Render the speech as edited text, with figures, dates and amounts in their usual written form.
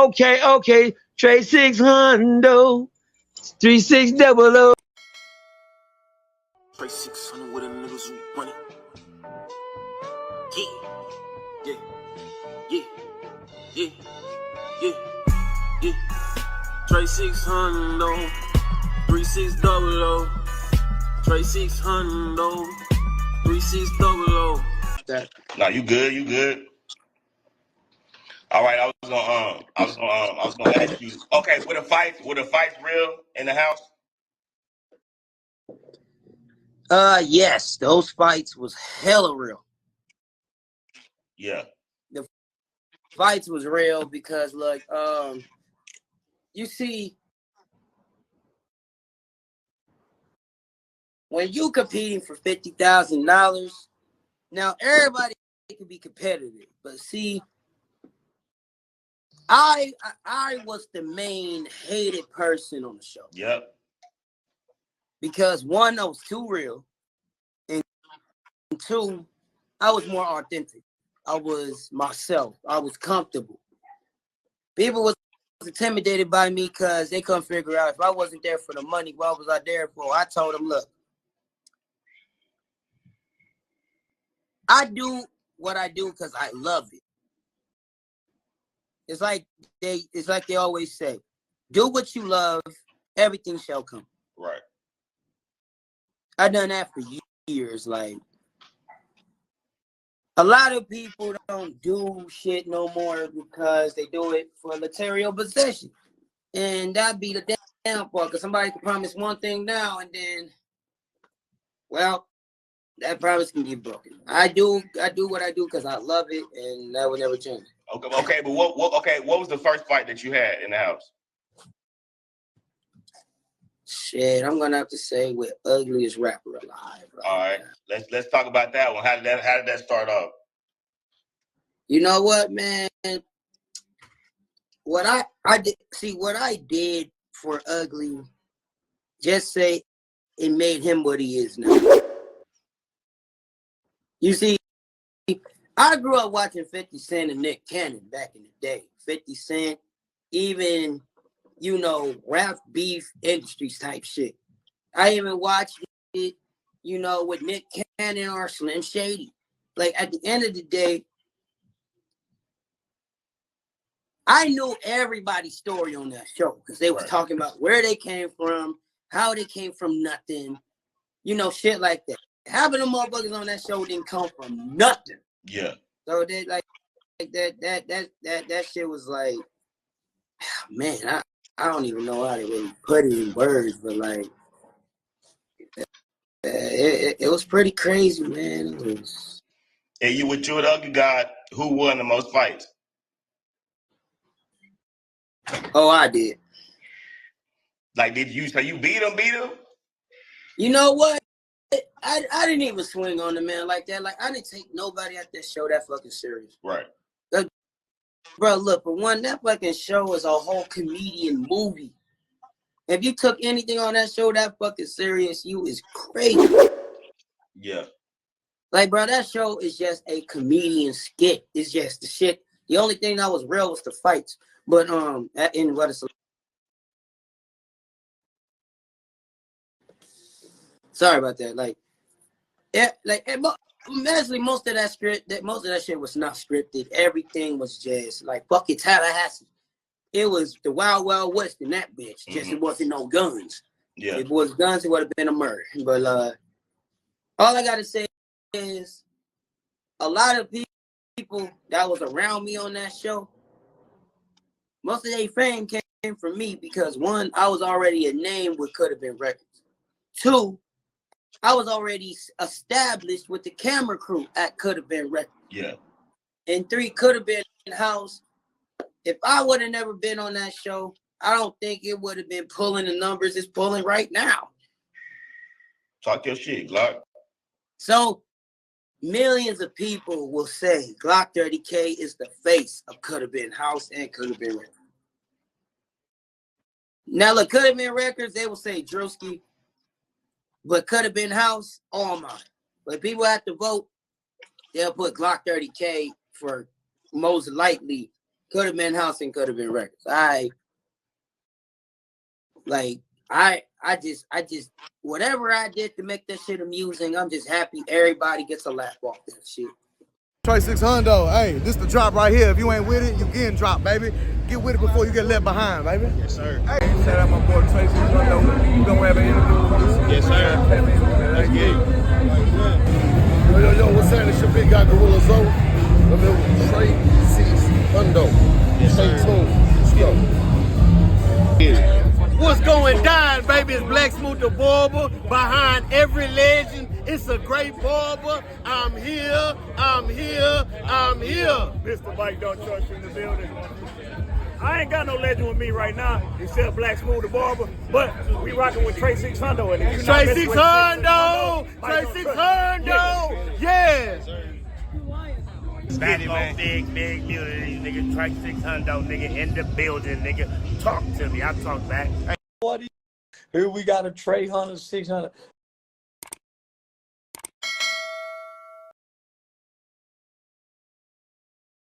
Okay. Trey 600, 3600. Trey 600 with them niggas who run it. Yeah. Trey 600, 3600. Trey 600, 3600. No, you good. All right, I was gonna ask you. Okay, were the fights real in the house? Yes, those fights was hella real. Yeah. The fights was real because, like, you see, when you competing for $50,000, now everybody can be competitive, but see, I was the main hated person on the show. Yep. Because one, I was too real, and two, I was more authentic. I was myself. I was comfortable. People was intimidated by me because they couldn't figure out if I wasn't there for the money, what was I there for? I told them, look, I do what I do because I love it. It's like they always say, do what you love, everything shall come. Right. I've done that for years. Like, a lot of people don't do shit no more because they do it for material possession. And that be the damn part, because somebody can promise one thing now and then, well, that promise can get broken. I do what I do because I love it, and that will never change. Okay, but what was the first fight that you had in the house? Shit, I'm gonna have to say with Ugliest Rapper Alive. All right, let's talk about that one. How did that start off? You know what, man? What I did for Ugly, just say it made him what he is now. You see, I grew up watching 50 Cent and Nick Cannon back in the day. 50 Cent, even, rap beef industries type shit. I even watched it, with Nick Cannon or Slim Shady. Like, at the end of the day, I knew everybody's story on that show because they was talking about where they came from, how they came from nothing, shit like that. Half of the motherfuckers on that show didn't come from nothing. Yeah. So they like that shit was like, man, I don't even know how to really put it in words, but like, it was pretty crazy, man. It was. And you and Ugly God, who won the most fights? Oh, I did. Like, so you beat him? You know what? I didn't even swing on the man like that. Like, I didn't take nobody at that show that fucking serious. Right. Like, bro, look, for one, that fucking show is a whole comedian movie. If you took anything on that show that fucking serious, you is crazy. Yeah. Like, bro, that show is just a comedian skit. It's just the shit. The only thing that was real was the fights. But in what is sorry about that. Like, yeah, like honestly, most of that shit was not scripted. Everything was just like fuck it, Tallahassee. It was the Wild Wild West in that bitch. Just it wasn't no guns. Yeah. If it was guns, it would have been a murder. But all I gotta say is a lot of people that was around me on that show, most of their fame came from me because one, I was already a name with Could Have Been Records. Two, I was already established with the camera crew at Could Have Been Records. Yeah. And three, Could Have Been House. If I would have never been on that show, I don't think it would have been pulling the numbers it's pulling right now. Talk your shit, Glock. So millions of people will say Glock 30K is the face of Could Have Been House and Could Have Been Records. Now, look, Could Have Been Records, they will say Drewski, but Could Have Been House, all mine. But people have to vote, they'll put Glock 30K for most likely could have been house and could have been records. I just whatever I did to make that shit amusing, I'm just happy everybody gets a laugh off that shit. Trey 600, hey, this the drop right here. If you ain't with it, you getting dropped, baby. Get with it before you get left behind, baby. Yes, sir. Hey, shout out my boy Trey 600. You gonna have an interview? Yes, sir. Let's get it. Yo, what's happening? It's your big guy, Gorilla Zoe. I'm here with Trey 600. Yes, sir. Let's go. What's going down, baby? It's Black Smooth the Barber. Behind every legend, it's a great barber. I'm here. Mr. Mike Don't Trust in the building. I ain't got no legend with me right now, except Black Smooth the Barber, but we rocking with Trey 600. And if Trey 600! Trey 600! Yeah! Big music, nigga. Trey 600, nigga, in the building, nigga. Talk to me. I talk back. Here we got a Trey 600.